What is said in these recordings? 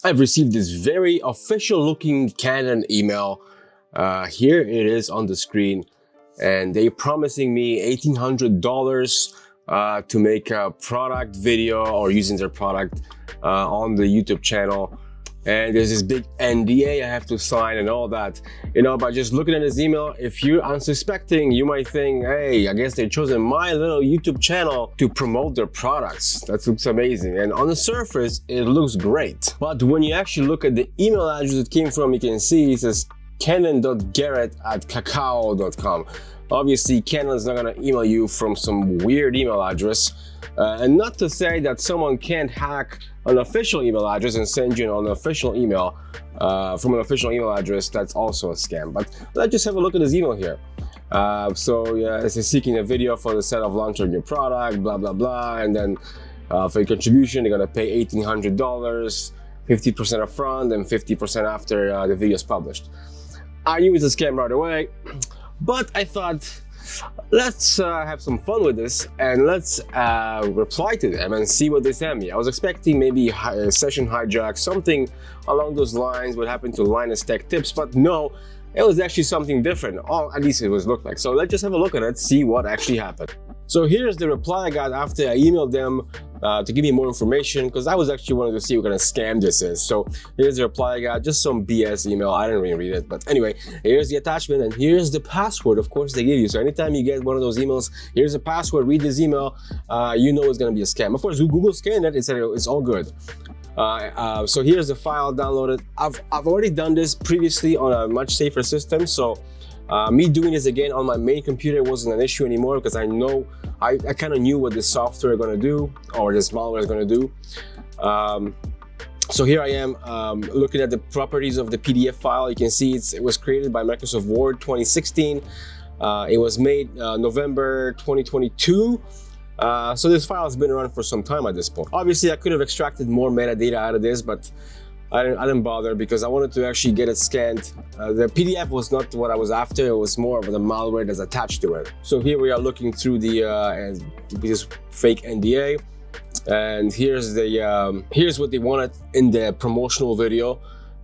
I've received this very official looking Canon email. Here it is on the screen, and they're promising me $1,800 to make a product video or using their product on the YouTube channel. And there's this big NDA I have to sign and all that. You know, by just looking at this email, if you're unsuspecting, you might think, hey, I guess they've chosen my little YouTube channel to promote their products. That looks amazing. And on the surface, it looks great. But when you actually look at the email address it came from, you can see it says canon.garrett@kakao.com. Obviously, Canon is not gonna email you from some weird email address. And not to say that someone can't hack an official email address and send you an official email from an official email address. That's also a scam. But let's just have a look at this email here. So yeah, it's seeking a video for the set of launch of your product, blah, blah, blah. And then for your contribution, they're gonna pay $1,800, 50% upfront and 50% after the video is published. I knew it was a scam right away, but I thought, let's have some fun with this and let's reply to them and see what they send me. I was expecting maybe a session hijack, something along those lines, what happened to Linus Tech Tips, but no, it was actually something different, or at least it was looked like. So let's just have a look at it, see what actually happened. So here's the reply I got after I emailed them to give me more information, because I was actually wanting to see what kind of scam this is. So here's the reply I got, just some BS email. I didn't really read it, but anyway, here's the attachment and here's the password, of course, they give you. So anytime you get one of those emails, here's a password, read this email, you know it's gonna be a scam. Of course, Google scanned it, it said it's all good. So here's the file downloaded. I've already done this previously on a much safer system, so me doing this again on my main computer wasn't an issue anymore, because I know I kind of knew what this software is going to do, or this malware is going to do. So here I am looking at the properties of the PDF file. You can see it was created by Microsoft Word 2016. It was made November 2022. So this file has been around for some time at this point. Obviously, I could have extracted more metadata out of this, but I didn't bother because I wanted to actually get it scanned. The PDF was not what I was after, it was more of the malware that's attached to it. So here we are looking through this fake NDA, and here's what they wanted in the promotional video.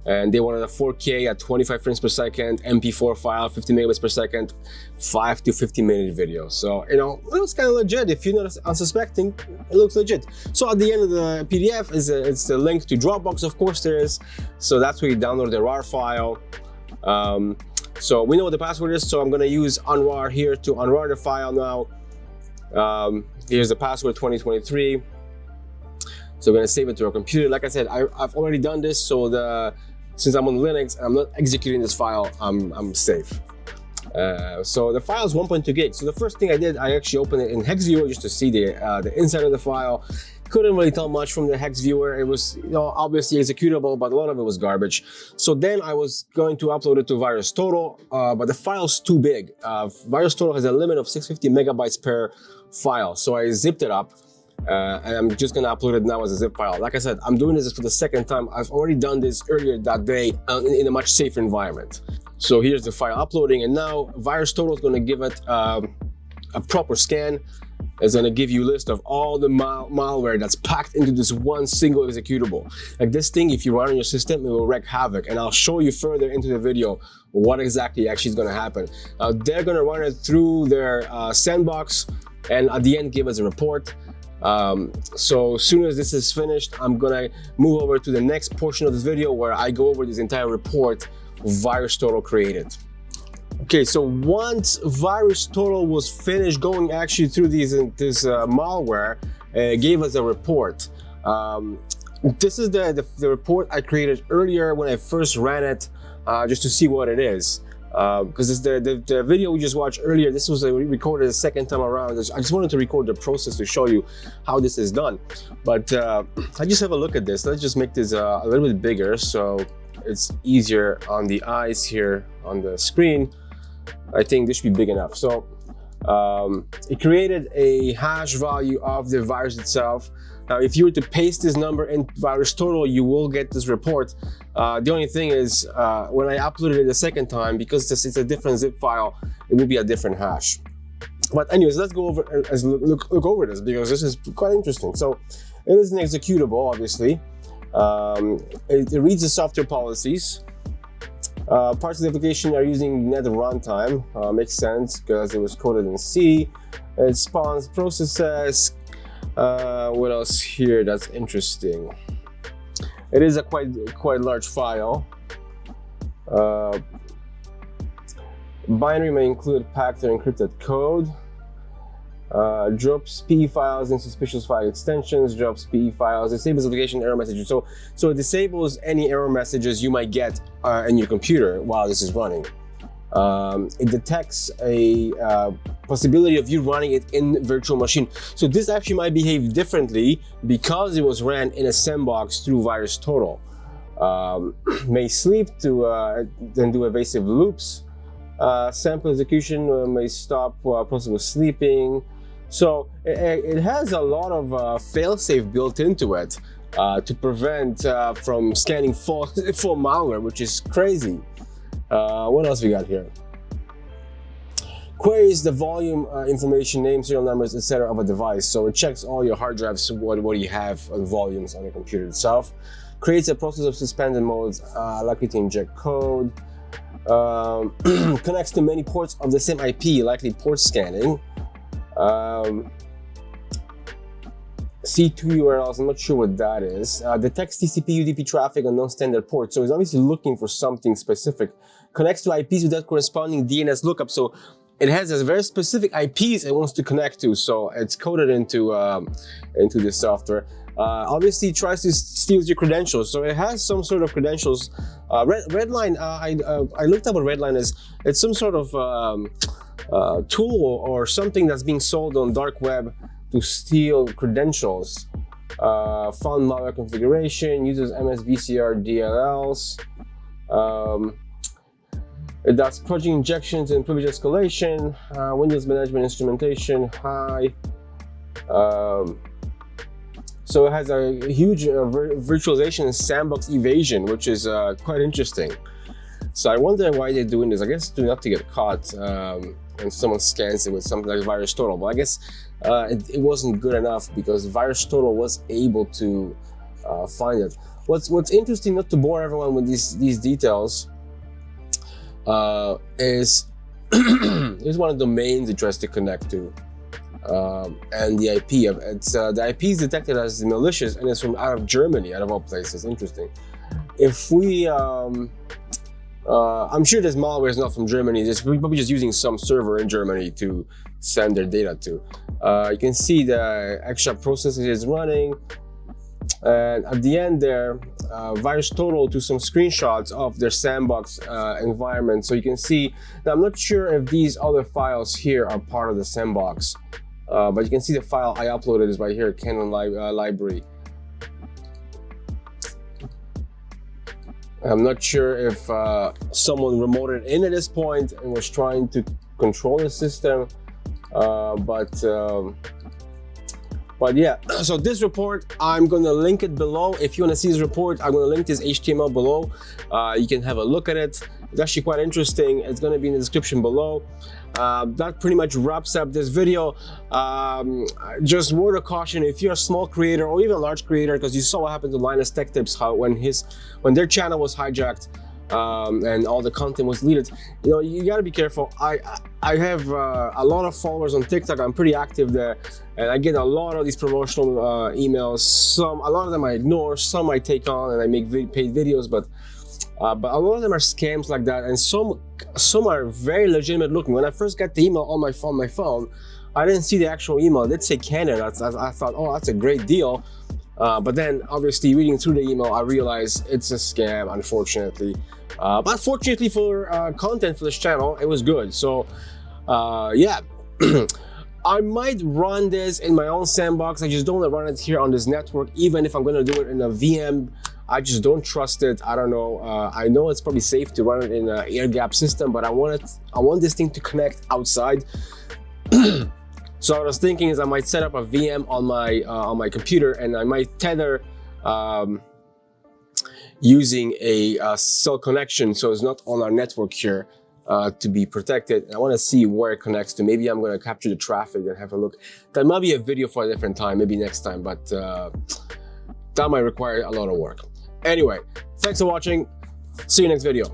And they wanted a 4K at 25 frames per second, MP4 file, 50 megabytes per second, 5 to 15 minute video. So, you know, it looks kind of legit. If you're not unsuspecting, it looks legit. So at the end of the PDF it's the link to Dropbox, of course there is. So that's where you download the RAR file. So we know what the password is, so I'm gonna use unrar here to unrar the file now. Here's the password 2023. So we're gonna save it to our computer. Like I said, I've already done this, so since I'm on Linux and I'm not executing this file, I'm safe. So the file is 1.2 gigs. So the first thing I did, I actually opened it in Hex Viewer just to see the inside of the file. Couldn't really tell much from the Hex Viewer. It was, you know, obviously executable, but a lot of it was garbage. So then I was going to upload it to VirusTotal, but the file's too big. VirusTotal has a limit of 650 megabytes per file. So I zipped it up. And I'm just gonna upload it now as a zip file. Like I said, I'm doing this for the second time. I've already done this earlier that day in a much safer environment. So here's the file uploading, and now VirusTotal is gonna give it a proper scan. It's gonna give you a list of all the malware that's packed into this one single executable. Like this thing, if you run on your system, it will wreak havoc. And I'll show you further into the video what exactly actually is gonna happen. They're gonna run it through their sandbox, and at the end give us a report. So as soon as this is finished, I'm gonna move over to the next portion of this video where I go over this entire report VirusTotal created. Okay, so once VirusTotal was finished going actually through this malware, it gave us a report. This is the report I created earlier when I first ran it, just to see what it is. Because the video we just watched earlier, this was recorded the second time around. I just wanted to record the process to show you how this is done. But I just have a look at this. Let's just make this a little bit bigger so it's easier on the eyes here on the screen. I think this should be big enough. So it created a hash value of the virus itself. Now, if you were to paste this number in VirusTotal, you will get this report. The only thing is, when I uploaded it the second time, because it's a different zip file, it will be a different hash. But anyways, let's go over and look over this, because this is quite interesting. So it is an executable, obviously. It reads the software policies. Parts of the application are using net runtime. Makes sense because it was coded in C. It spawns processes. What else here that's interesting? It is a quite large file. Binary may include packed or encrypted code. Drops PE files and suspicious file extensions. Drops PE files. Disables application error messages. So it disables any error messages you might get in your computer while this is running. It detects a possibility of you running it in virtual machine. So this actually might behave differently because it was ran in a sandbox through VirusTotal. May sleep to then do evasive loops. Sample execution may stop while process was sleeping. So it has a lot of failsafe built into it to prevent from scanning full malware, which is crazy. What else we got here? Queries the volume information, name, serial numbers, etc. of a device. So it checks all your hard drives, what you have on volumes on the computer itself. Creates a process of suspended modes, likely to inject code. Connects to many ports of the same IP, likely port scanning. C2 URLs, I'm not sure what that is. Detects TCP UDP traffic on non-standard ports, so it's obviously looking for something specific. Connects to IPs without corresponding DNS lookup, so it has a very specific IPs it wants to connect to, so it's coded into this software. Obviously tries to steal your credentials, so it has some sort of credentials. Redline, I looked up what Redline is. It's some sort of tool or something that's being sold on dark web to steal credentials. Found malware configuration, uses MSVCR DLLs. It does project injections and privilege escalation, Windows management instrumentation, high. So it has a huge virtualization and sandbox evasion, which is quite interesting. So I wonder why they're doing this. I guess not to get caught when someone scans it with something like VirusTotal. But I guess it wasn't good enough because VirusTotal was able to find it. What's interesting, not to bore everyone with these details, is here's one of the domains it tries to connect to. And the IP, the IP is detected as malicious and it's from out of Germany, out of all places. Interesting. If we, I'm sure this malware is not from Germany. It's probably just using some server in Germany to send their data to. You can see the extra process is running. And at the end there, VirusTotal to some screenshots of their sandbox environment. So you can see, now I'm not sure if these other files here are part of the sandbox. But you can see the file I uploaded is right here, Canon library. I'm not sure if someone remoted in at this point and was trying to control the system, but yeah. So this report, I'm gonna link it below. If you wanna see this report, I'm gonna link this HTML below. You can have a look at it. It's actually quite interesting. It's gonna be in the description below. That pretty much wraps up this video. Just word of caution, if you're a small creator or even a large creator, because you saw what happened to Linus Tech Tips, how when their channel was hijacked and all the content was deleted, you know, you gotta be careful. I have a lot of followers on TikTok. I'm pretty active there, and I get a lot of these promotional emails. A lot of them I ignore, some I take on, and I make paid videos, but a lot of them are scams like that, and some are very legitimate looking. When I first got the email on my phone, I didn't see the actual email. It did say Canon. I thought, oh, that's a great deal. But then, obviously, reading through the email, I realized it's a scam, unfortunately. But fortunately for content for this channel, it was good. So, yeah. I might run this in my own sandbox. I just don't want to run it here on this network, even if I'm going to do it in a VM. I just don't trust it. I don't know. I know it's probably safe to run it in an air-gapped system, but I want this thing to connect outside. So what I was thinking is I might set up a VM on my computer, and I might tether using a cell connection, so it's not on our network here to be protected. And I want to see where it connects to. Maybe I'm going to capture the traffic and have a look. That might be a video for a different time, maybe next time, but That might require a lot of work. Anyway, thanks for watching. See you next video.